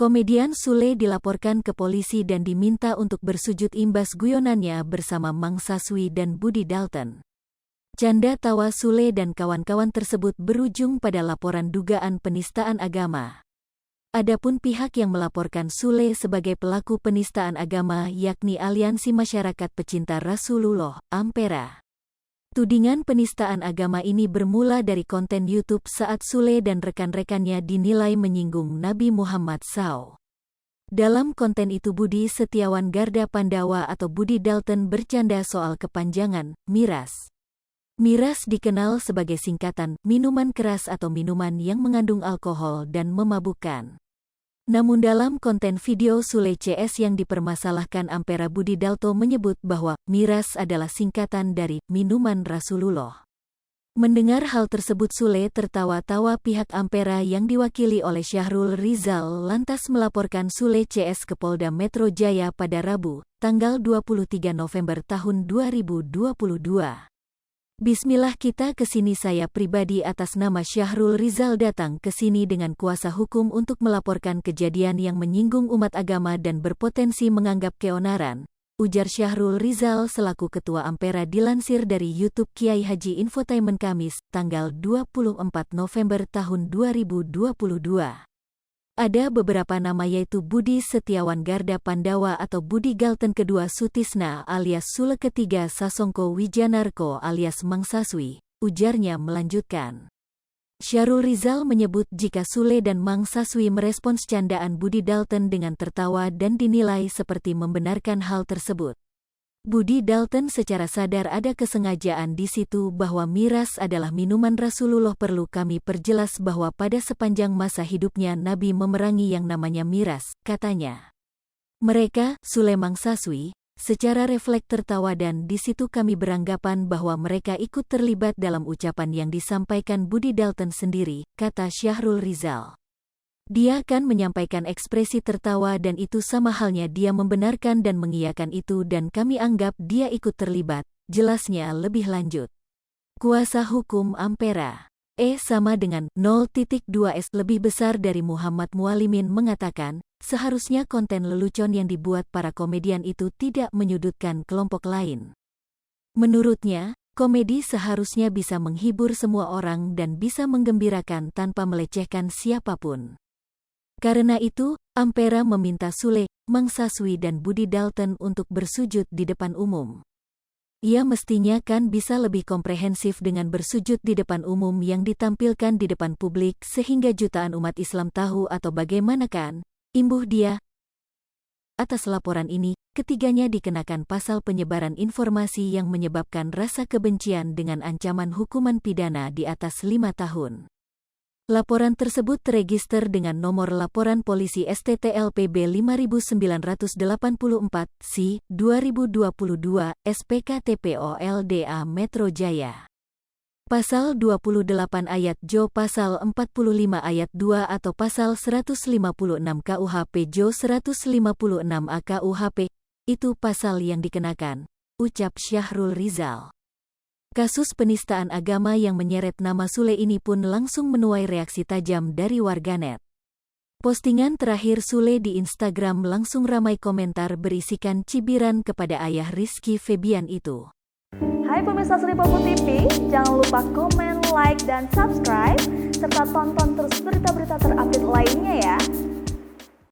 Komedian Sule dilaporkan ke polisi dan diminta untuk bersujud imbas guyonannya bersama Mang Saswi dan Budi Dalton. Canda tawa Sule dan kawan-kawan tersebut berujung pada laporan dugaan penistaan agama. Adapun pihak yang melaporkan Sule sebagai pelaku penistaan agama yakni Aliansi Masyarakat Pecinta Rasulullah, Ampera. Tudingan penistaan agama ini bermula dari konten YouTube saat Sule dan rekan-rekannya dinilai menyinggung Nabi Muhammad SAW. Dalam konten itu Budi Setiawan Garda Pandawa atau Budi Dalton bercanda soal kepanjangan, miras. Miras dikenal sebagai singkatan minuman keras atau minuman yang mengandung alkohol dan memabukkan. Namun dalam konten video Sule CS yang dipermasalahkan Ampera, Budi Dalton menyebut bahwa miras adalah singkatan dari minuman Rasulullah. Mendengar hal tersebut Sule tertawa-tawa. Pihak Ampera yang diwakili oleh Syahrul Rizal lantas melaporkan Sule CS ke Polda Metro Jaya pada Rabu, tanggal 23 November tahun 2022. Bismillah, kita ke sini. Saya pribadi atas nama Syahrul Rizal datang ke sini dengan kuasa hukum untuk melaporkan kejadian yang menyinggung umat agama dan berpotensi menganggap keonaran, ujar Syahrul Rizal selaku Ketua Ampera dilansir dari YouTube Kiai Haji Infotainment Kamis, tanggal 24 November tahun 2022. Ada beberapa nama yaitu Budi Setiawan Garda Pandawa atau Budi Dalton, kedua Sutisna alias Sule, ketiga Sasongko Wijanarko alias Mang Saswi, ujarnya melanjutkan. Syahrul Rizal menyebut jika Sule dan Mang Saswi merespons candaan Budi Dalton dengan tertawa dan dinilai seperti membenarkan hal tersebut. Budi Dalton secara sadar ada kesengajaan di situ bahwa miras adalah minuman Rasulullah. Perlu kami perjelas bahwa pada sepanjang masa hidupnya Nabi memerangi yang namanya miras, katanya. Mereka, Sule, Mang Saswi, secara refleks tertawa dan di situ kami beranggapan bahwa mereka ikut terlibat dalam ucapan yang disampaikan Budi Dalton sendiri, kata Syahrul Rizal. Dia akan menyampaikan ekspresi tertawa dan itu sama halnya dia membenarkan dan mengiyakan itu dan kami anggap dia ikut terlibat, jelasnya lebih lanjut. Kuasa hukum Ampera, sama dengan 0.2S lebih besar dari Muhammad Mualimin mengatakan, seharusnya konten lelucon yang dibuat para komedian itu tidak menyudutkan kelompok lain. Menurutnya, komedi seharusnya bisa menghibur semua orang dan bisa menggembirakan tanpa melecehkan siapapun. Karena itu, Ampera meminta Sule, Mang Saswi dan Budi Dalton untuk bersujud di depan umum. Ia mestinya kan bisa lebih komprehensif dengan bersujud di depan umum yang ditampilkan di depan publik sehingga jutaan umat Islam tahu atau bagaimana kan, imbuh dia. Atas laporan ini, ketiganya dikenakan pasal penyebaran informasi yang menyebabkan rasa kebencian dengan ancaman hukuman pidana di atas 5 tahun. Laporan tersebut terregister dengan nomor laporan polisi STTLPB 5984-2022 SPKTPOLDA Metro Jaya. Pasal 28 ayat Jo, Pasal 45 ayat 2 atau Pasal 156 KUHP Jo 156A KUHP, itu pasal yang dikenakan, ucap Syahrul Rizal. Kasus penistaan agama yang menyeret nama Sule ini pun langsung menuai reaksi tajam dari warganet. Postingan terakhir Sule di Instagram langsung ramai komentar berisikan cibiran kepada ayah Rizky Febian itu. Hai pemirsa Sri Popo TV, jangan lupa komen, like, dan subscribe, serta tonton terus berita-berita terupdate lainnya ya.